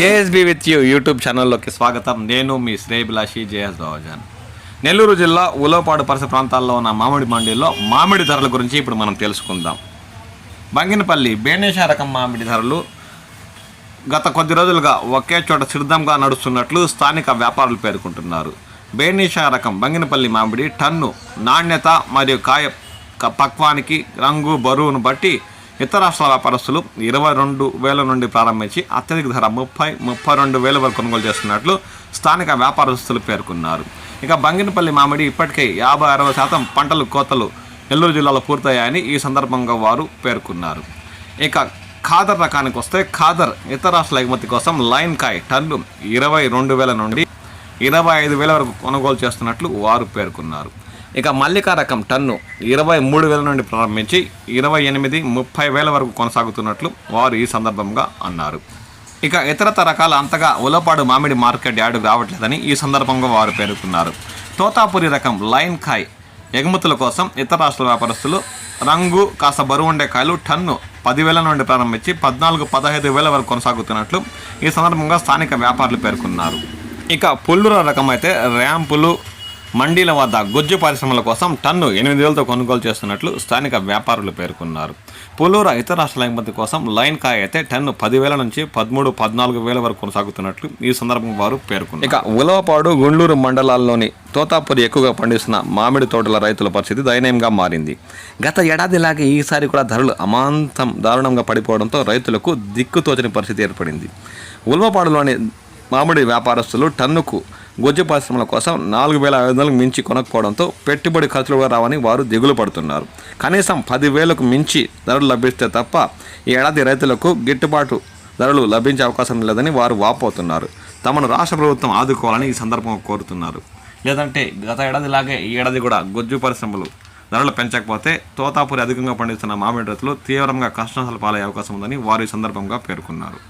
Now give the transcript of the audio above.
JSB with you YouTube ఛానల్లోకి స్వాగతం. నేను మీ శ్రేయభిలాషి జేఎస్ బావజాన్. నెల్లూరు జిల్లా ఉలవపాడు పరిసర ప్రాంతాల్లో ఉన్న మామిడి మండీలో మామిడి ధరల గురించి ఇప్పుడు మనం తెలుసుకుందాం. బంగినపల్లి బేనేషా రకం మామిడి ధరలు గత కొద్ది రోజులుగా ఒకే చోట సిద్ధంగా నడుస్తున్నట్లు స్థానిక వ్యాపారులు పేర్కొంటున్నారు. బేనేషా రకం బంగినపల్లి మామిడి టన్ను నాణ్యత మరియు కాయ పక్వానికి, రంగు, బరువును బట్టి ఇతర రాష్ట్రాల వ్యాపారస్తులు 22,000 నుండి ప్రారంభించి అత్యధిక ధర 32,000 వరకు కొనుగోలు చేస్తున్నట్లు స్థానిక వ్యాపారస్తులు పేర్కొన్నారు. ఇక బంగినపల్లి మామిడి ఇప్పటికే 50-60% పంటలు కోతలు నెల్లూరు జిల్లాలో పూర్తయ్యాయని ఈ సందర్భంగా వారు పేర్కొన్నారు. ఇక ఖాదర్ రకానికి వస్తే ఖాదర్ ఇతర రాష్ట్రాల ఎగుమతి కోసం లైన్ కాయ్ టన్ను 22,000 నుండి 25,000 వరకు కొనుగోలు చేస్తున్నట్లు వారు పేర్కొన్నారు. ఇక మల్లికా రకం టన్ను 23,000 నుండి ప్రారంభించి 28,000-30,000 వరకు కొనసాగుతున్నట్లు వారు ఈ సందర్భంగా అన్నారు. ఇక ఇతరత రకాల అంతగా ఉలవపాడు మామిడి మార్కెట్ యార్డుకు రావట్లేదని ఈ సందర్భంగా వారు పేర్కొన్నారు. తోతాపురి రకం లైన్ కాయ్ ఎగుమతుల కోసం ఇతర రాష్ట్రాల వ్యాపారస్తులు రంగు కాస్త బరువు ఉండే కాయలు టన్ను 10,000 నుండి ప్రారంభించి 14,000-15,000 వరకు కొనసాగుతున్నట్లు ఈ సందర్భంగా స్థానిక వ్యాపారులు పేర్కొన్నారు. ఇక పుల్లూర రకం అయితే ర్యాంపులు మండీల వద్ద గొజ్జు పరిశ్రమల కోసం టన్ను 8,000తో కొనుగోలు చేస్తున్నట్లు స్థానిక వ్యాపారులు పేర్కొన్నారు. పుల్లూర ఇతర రాష్ట్రాల ఎగుమతి కోసం లైన్ కాయ అయితే టన్ను 10,000 నుంచి 13,000-14,000 వరకు కొనసాగుతున్నట్లు ఈ సందర్భంగా వారు పేర్కొన్నారు. ఇక ఉలవపాడు, గుండ్లూరు మండలాల్లోని తోతాపురి ఎక్కువగా పండిస్తున్న మామిడి తోటల రైతుల పరిస్థితి దయనీయంగా మారింది. గత ఏడాదిలాగే ఈసారి కూడా ధరలు అమాంతం దారుణంగా పడిపోవడంతో రైతులకు దిక్కుతోచని పరిస్థితి ఏర్పడింది. ఉలవపాడులోని మామిడి వ్యాపారస్తులు టన్నుకు గొజ్జు పరిశ్రమల కోసం 4,500 మించి కొనకపోవడంతో పెట్టుబడి ఖర్చులుగా రావని వారు దిగులు పడుతున్నారు. కనీసం 10,000కు మించి ధరలు లభిస్తే తప్ప ఈ ఏడాది రైతులకు గిట్టుబాటు ధరలు లభించే అవకాశం లేదని వారు వాపోతున్నారు. తమను రాష్ట్ర ప్రభుత్వం ఆదుకోవాలని ఈ సందర్భంగా కోరుతున్నారు. లేదంటే గత ఏడాదిలాగే ఈ ఏడాది కూడా గొజ్జు పరిశ్రమలు ధరలు పెంచకపోతే తోతాపురి అధికంగా పండిస్తున్న మామిడి రైతులు తీవ్రంగా కష్టాలు పాలయ్యే అవకాశం ఉందని వారు ఈ సందర్భంగా పేర్కొన్నారు.